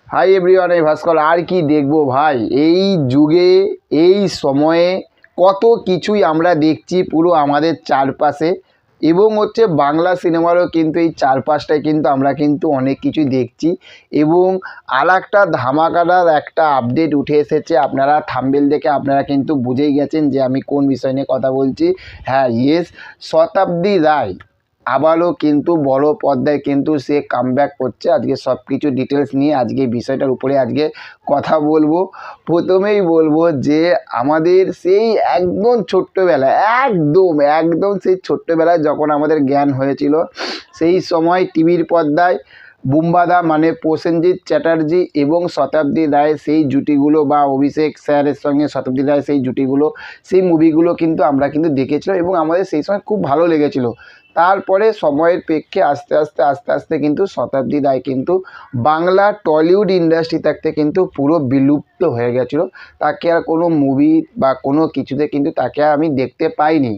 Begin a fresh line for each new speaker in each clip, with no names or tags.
Hi everyone, এই ভাস্কর। আর কি দেখবো ভাই, এই যুগে এই সময়ে কত কিছুই আমরা দেখছি পুরো আমাদের চারপাশে, এবং বাংলা সিনেমারও কিন্তু এই চারপাশটায় কিন্তু আমরা কিন্তু অনেক কিছুই দেখছি। এবং আর একটা ধামাকাদার একটা আপডেট উঠে এসেছে। আপনারা থাম্বনেল দেখে আপনারা কিন্তু বুঝেই গেছেন যে আমি কোন বিষয় নিয়ে কথা বলছি। হ্যাঁ, ইয়েস, শতাব্দী রায় আবারও কিন্তু বড় পর্দায় কিন্তু সে কামব্যাক করছে। আজকে সব কিছু ডিটেলস নিয়ে আজকে বিষয়টার উপরে আজকে কথা বলবো। প্রথমেই বলবো যে আমাদের সেই একদম ছোট্টবেলায়, একদম সেই ছোট্টবেলায় যখন আমাদের জ্ঞান হয়েছিল, সেই সময় টিভির পর্দায় বুম্বাদা মানে প্রসেনজিৎ চ্যাটার্জি এবং শতাব্দী রায়ের সেই জুটিগুলো, বা অভিষেক স্যারের সঙ্গে শতাব্দী রায়ের সেই জুটিগুলো, সেই মুভিগুলো কিন্তু আমরা কিন্তু দেখেছিলাম এবং আমাদের সেই সময় খুব ভালো লেগেছিলো। তারপরে সময়ের প্রেক্ষে আস্তে আস্তে কিন্তু শতাব্দী রায় কিন্তু বাংলা টলিউড ইন্ডাস্ট্রি থাকতে কিন্তু পুরো বিলুপ্ত হয়ে গেছিলো। তাকে আর কোনো মুভি বা কোনো কিছুতে কিন্তু তাকে আমি দেখতে পাইনি।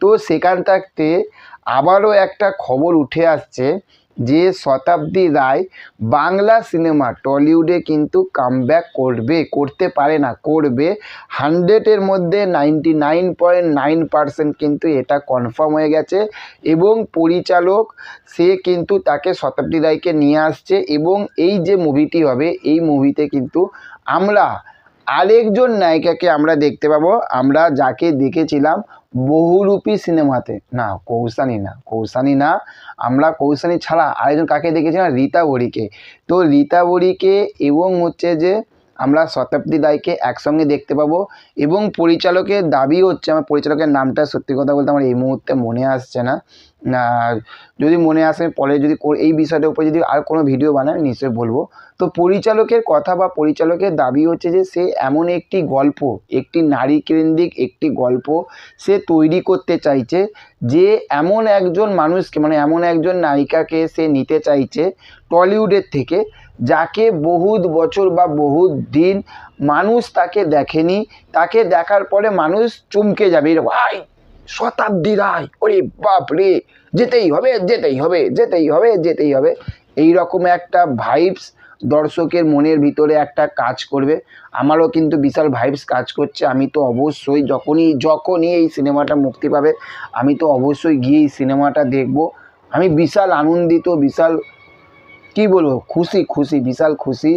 তো সেখান থাকতে আবারও একটা খবর উঠে আসছে যে শতাব্দী রায় বাংলা সিনেমা টলিউডে কিন্তু কামব্যাক করতে পারে না, করবে। 100-এর মধ্যে 99.9% কিন্তু এটা কনফার্ম হয়ে গেছে। এবং পরিচালক সে কিন্তু তাকে শতাব্দী রায়কে নিয়ে আসছে, এবং এই যে মুভিটি হবে এই মুভিতে কিন্তু আমরা আরেকজন নায়িকাকে আমরা দেখতে পাবো। আমরা যাকে দেখেছিলাম বহুরূপী সিনেমাতে, কৌশানী না, আমরা কৌশানী ছাড়া আরেকজন কাকে দেখেছিলাম, রীতা বড়িকে। তো রীতা বড়িকে এবং যে আমরা শতাব্দী রায়কে একসঙ্গে দেখতে পাবো। এবং পরিচালকের দাবি হচ্ছে, আমার পরিচালকের নামটা সত্যি কথা বলতে আমার এই মুহূর্তে মনে আসছে না, যদি মনে আসে পরে যদি এই বিষয়টার উপরে যদি আর কোনো ভিডিও বানায় নিশ্চয়ই বলবো। তো পরিচালকের কথা বা পরিচালকের দাবি হচ্ছে যে সে এমন একটি গল্প, একটি নারী কেন্দ্রিক একটি গল্প সে তৈরি করতে চাইছে, যে এমন একজন মানুষকে মানে এমন একজন নায়িকাকে সে নিতে চাইছে টলিউডের থেকে, যাকে বহুত বছর বা বহুত দিন মানুষ তাকে দেখেনি। তাকে দেখার পরে মানুষ চমকে যাবে, ভাই শতাব্দী রায়, ওরে বাপ রে, যেতেই হবে। এই রকম একটা ভাইবস দর্শকের মনের ভিতরে একটা কাজ করবে। আমারও কিন্তু বিশাল ভাইবস কাজ করছে। আমি তো অবশ্যই যখনই এই সিনেমাটা মুক্তি পাবে আমি তো অবশ্যই গিয়ে এই সিনেমাটা দেখব। আমি বিশাল আনন্দিত, বিশাল কি বলবো, বিশাল খুশি,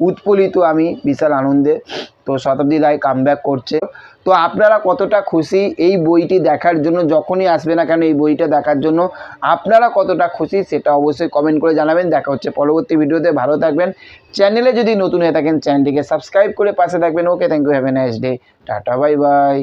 উৎফুল্লিত, আমি বিশাল আনন্দে। তো শতাব্দী রায় কামব্যাক করছে। তো আপনারা কতটা খুশি এই বইটি দেখার জন্য, যখনই আসবে না কেন এই বইটা দেখার জন্য আপনারা কতটা খুশি সেটা অবশ্যই কমেন্ট করে জানাবেন। দেখা হচ্ছে পরবর্তী ভিডিওতে। ভালো থাকবেন। চ্যানেলে যদি নতুন হয়ে থাকেন চ্যানেলটিকে সাবস্ক্রাইব করে পাশে থাকবেন। Okay, thank you, have a nice day, tata, bye by.